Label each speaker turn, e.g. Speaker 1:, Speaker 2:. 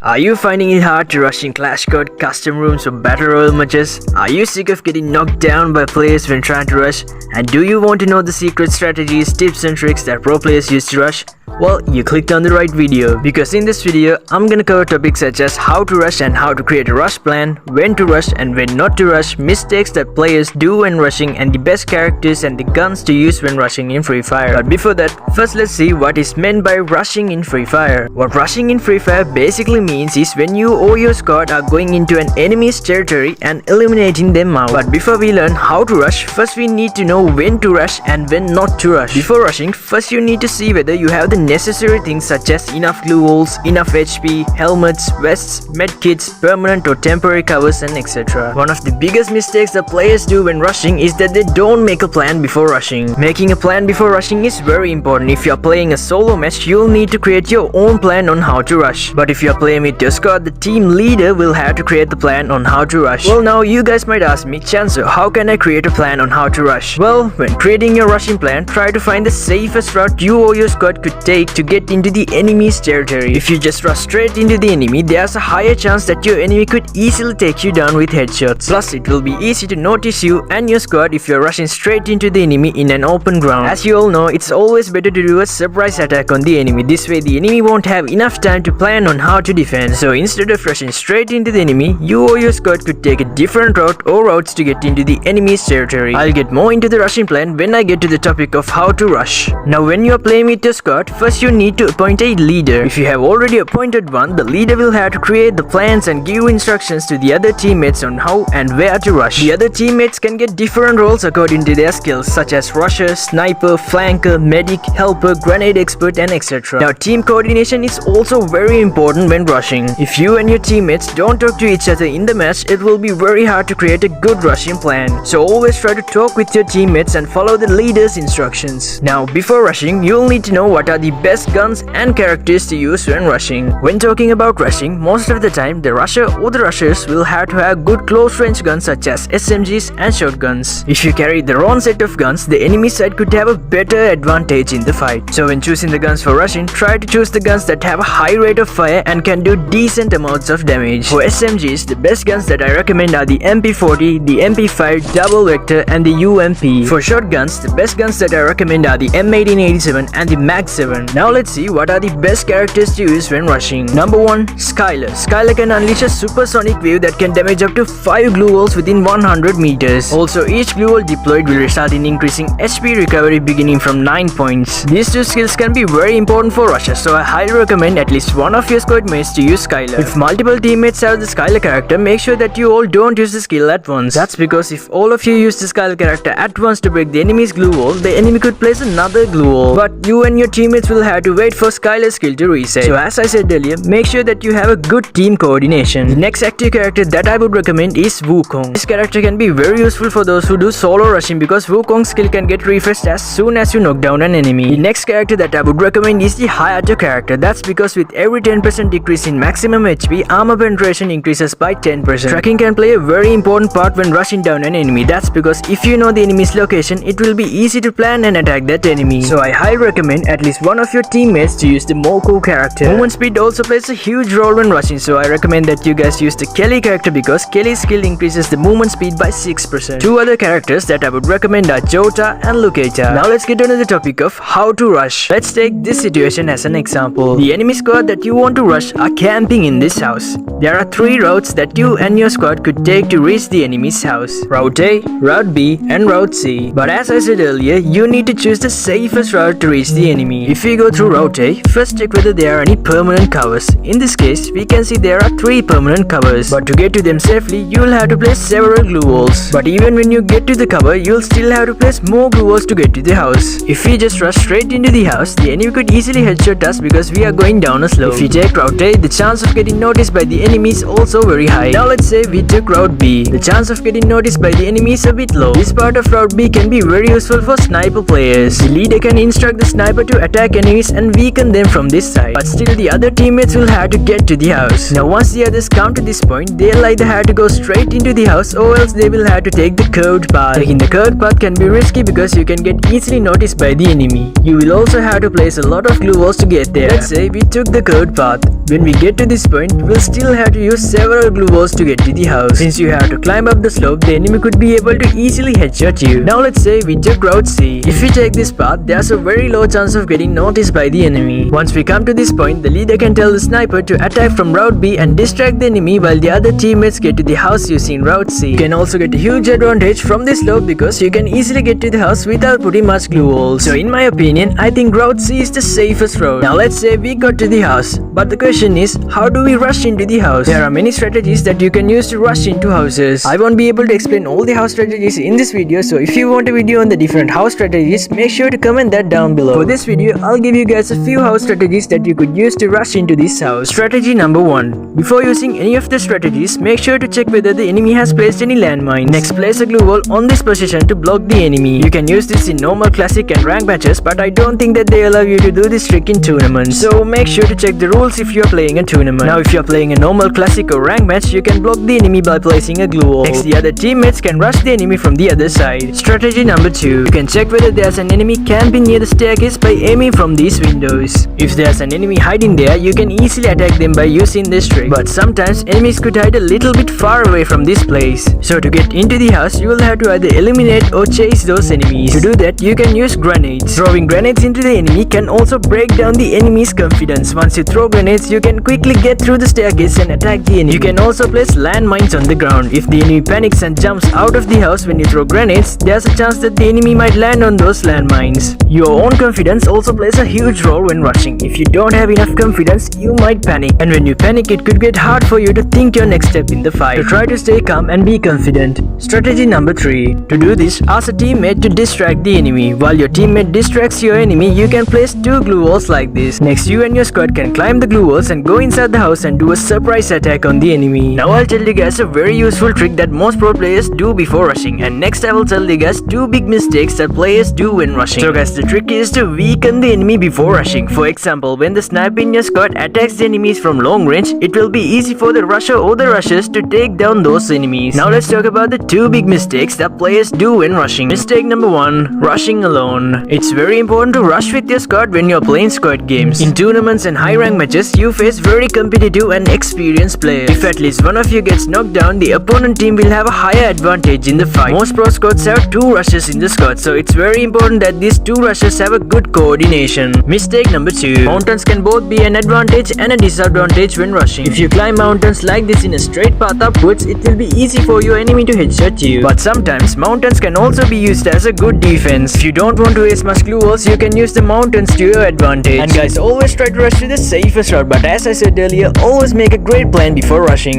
Speaker 1: Are you finding it hard to rush in Clash Code, custom rooms or battle royale matches? Are you sick of getting knocked down by players when trying to rush? And do you want to know the secret strategies, tips and tricks that pro players use to rush? Well, you clicked on the right video, because in this video, I'm gonna cover topics such as how to rush and how to create a rush plan, when to rush and when not to rush, mistakes that players do when rushing, and the best characters and the guns to use when rushing in Free Fire. But before that, first let's see what is meant by rushing in Free Fire. What rushing in Free Fire basically means is when you or your squad are going into an enemy's territory and eliminating them out. But before we learn how to rush, first we need to know when to rush and when not to rush. Before rushing, first you need to see whether you have the necessary things such as enough glue walls, enough HP, helmets, vests, medkits, permanent or temporary covers and etc. One of the biggest mistakes that players do when rushing is that they don't make a plan before rushing. Making a plan before rushing is very important. If you're playing a solo match, you'll need to create your own plan on how to rush. But if you're playing with your squad, the team leader will have to create the plan on how to rush. Well, now you guys might ask me, Chanzo, how can I create a plan on how to rush? Well, when creating your rushing plan, try to find the safest route you or your squad could take to get into the enemy's territory. If you just rush straight into the enemy, there's a higher chance that your enemy could easily take you down with headshots. Plus, it will be easy to notice you and your squad if you're rushing straight into the enemy in an open ground. As you all know, it's always better to do a surprise attack on the enemy. This way, the enemy won't have enough time to plan on how to defend. So instead of rushing straight into the enemy, you or your squad could take a different route or routes to get into the enemy's territory. I'll get more into the rushing plan when I get to the topic of how to rush. Now, when you're playing with your squad, first you need to appoint a leader. If you have already appointed one, the leader will have to create the plans and give instructions to the other teammates on how and where to rush. The other teammates can get different roles according to their skills, such as rusher, sniper, flanker, medic, helper, grenade expert and etc. Now, team coordination is also very important when rushing. If you and your teammates don't talk to each other in the match, it will be very hard to create a good rushing plan. So always try to talk with your teammates and follow the leader's instructions. Now, before rushing, you'll need to know what are the best guns and characters to use when rushing. When talking about rushing, most of the time the rusher or the rushers will have to have good close range guns such as SMGs and shotguns. If you carry the wrong set of guns, the enemy side could have a better advantage in the fight. So when choosing the guns for rushing, try to choose the guns that have a high rate of fire and can do decent amounts of damage. For SMGs, the best guns that I recommend are the MP40, the MP5, Double Vector and the UMP. For shotguns, the best guns that I recommend are the M1887 and the Mag 7. Now let's see what are the best characters to use when rushing. Number 1. Skylar. Skylar can unleash a supersonic wave that can damage up to 5 glue walls within 100 meters. Also, each glue wall deployed will result in increasing HP recovery beginning from 9 points. These two skills can be very important for rushers, so I highly recommend at least one of your squad mates to use Skylar. If multiple teammates have the Skylar character, make sure that you all don't use the skill at once. That's because if all of you use the Skylar character at once to break the enemy's glue wall, the enemy could place another glue wall. But you and your teammates will have to wait for Skylar's skill to reset. So as I said earlier, make sure that you have a good team coordination. The next active character that I would recommend is Wukong. This character can be very useful for those who do solo rushing because Wukong's skill can get refreshed as soon as you knock down an enemy. The next character that I would recommend is the Hayato character. That's because with every 10% decrease in maximum HP, armor penetration increases by 10%. Tracking can play a very important part when rushing down an enemy. That's because if you know the enemy's location, it will be easy to plan and attack that enemy. So I highly recommend at least one of your teammates to use the Moko character. Movement speed also plays a huge role when rushing, so I recommend that you guys use the Kelly character because Kelly's skill increases the movement speed by 6%. Two other characters that I would recommend are Jota and Luceta. Now let's get on to the topic of how to rush. Let's take this situation as an example. The enemy squad that you want to rush are camping in this house. There are 3 routes that you and your squad could take to reach the enemy's house: Route A, Route B and Route C. But as I said earlier, you need to choose the safest route to reach the enemy. If we go through Route A, first check whether there are any permanent covers. In this case, we can see there are 3 permanent covers. But to get to them safely, you'll have to place several glue walls. But even when you get to the cover, you'll still have to place more glue walls to get to the house. If we just rush straight into the house, the enemy could easily headshot us because we are going down a slope. If we take Route A, the chance of getting noticed by the enemy is also very high. Now let's say we took Route B. The chance of getting noticed by the enemy is a bit low. This part of Route B can be very useful for sniper players. The leader can instruct the sniper to attack enemies and weaken them from this side, but still the other teammates will have to get to the house. Now once the others come to this point, they'll either have to go straight into the house or else they will have to take the curved path. Taking the curved path can be risky because you can get easily noticed by the enemy. You will also have to place a lot of glue walls to get there. Let's say we took the curved path. When we get to this point, we'll still have to use several glue walls to get to the house. Since you have to climb up the slope, the enemy could be able to easily headshot you. Now let's say we took Route C. If we take this path, there's a very low chance of getting noticed by the enemy. Once we come to this point, the leader can tell the sniper to attack from Route B and distract the enemy while the other teammates get to the house using Route C. You can also get a huge advantage from this slope because you can easily get to the house without putting much glue walls. So in my opinion, I think Route C is the safest route. Now let's say we got to the house, but the question is, how do we rush into the house? There are many strategies that you can use to rush into houses. I won't be able to explain all the house strategies in this video, so if you want a video on the different house strategies, make sure to comment that down below. For this video, I'll give you guys a few house strategies that you could use to rush into this house. Strategy number 1. Before using any of the strategies, make sure to check whether the enemy has placed any landmines. Next, place a glue wall on this position to block the enemy. You can use this in normal, classic and rank matches, but I don't think that they allow you to do this trick in tournaments. So make sure to check the rules if you're playing a tournament. Now if you're playing a normal, classic or rank match, you can block the enemy by placing a glue wall. Next, the other teammates can rush the enemy from the other side. Strategy number 2. You can check whether there's an enemy camping near the staircase by aiming from these windows. If there's an enemy hiding there, you can easily attack them by using this trick. But sometimes enemies could hide a little bit far away from this place. So to get into the house, you will have to either eliminate or chase those enemies. To do that, you can use grenades. Throwing grenades into the enemy can also break down the enemy's confidence. Once you throw grenades, you can quickly get through the staircase and attack the enemy. You can also place landmines on the ground. If the enemy panics and jumps out of the house when you throw grenades, there's a chance that the enemy might land on those landmines. Your own confidence also plays a huge role when rushing. If you don't have enough confidence, you might panic. And when you panic, it could get hard for you to think your next step in the fight. So try to stay calm and be confident. Strategy number 3. To do this, ask a teammate to distract the enemy. While your teammate distracts your enemy, you can place 2 glue walls like this. Next, you and your squad can climb the glue walls and go inside the house and do a surprise attack on the enemy. Now I'll tell you guys a very useful trick that most pro players do before rushing, and next I will tell you guys 2 big mistakes that players do when rushing. So guys, the trick is to weaken the enemy before rushing. For example, when the sniper in your squad attacks the enemies from long range, it will be easy for the rusher or the rushers to take down those enemies. Now let's talk about the 2 big mistakes that players do when rushing. Mistake number 1. Rushing alone. It's very important to rush with your squad when you're playing squad games. In tournaments and high rank matches, you face very competitive and experienced players. If at least one of you gets knocked down, the opponent team will have a higher advantage in the fight. Most pro squads have 2 rushers in the squad, so it's very important that these 2 rushers have a good coordination. Mistake number 2. Mountains can both be an advantage and a disadvantage when rushing. If you climb mountains like this in a straight path upwards, it will be easy for your enemy to headshot you. But sometimes mountains can also be used as a good defense. If you don't want to waste much glue walls, you can use the mountains to your advantage. And guys, always try to rush to the safest route, but as I said earlier, always make a great plan before rushing.